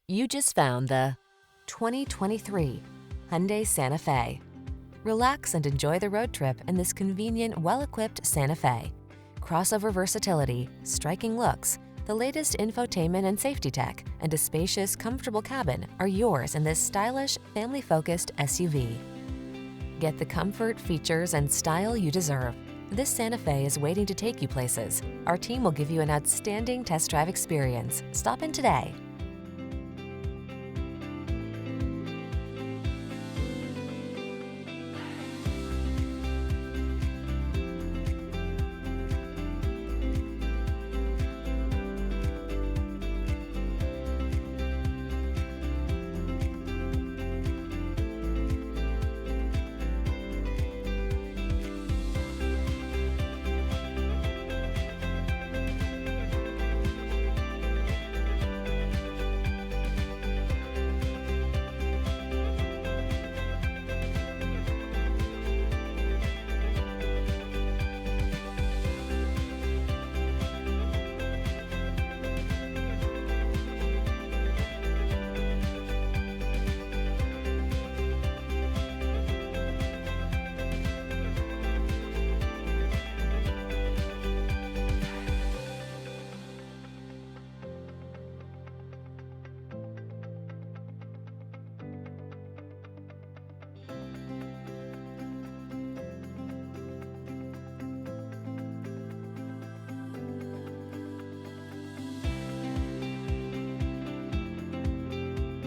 You just found the 2023 Hyundai Santa Fe. Relax and enjoy the road trip in this convenient, well-equipped Santa Fe. Crossover versatility, striking looks, the latest infotainment and safety tech, and a spacious, comfortable cabin are yours in this stylish, family-focused SUV. Get the comfort, features, and style you deserve. This Santa Fe is waiting to take you places. Our team will give you an outstanding test drive experience. Stop in today.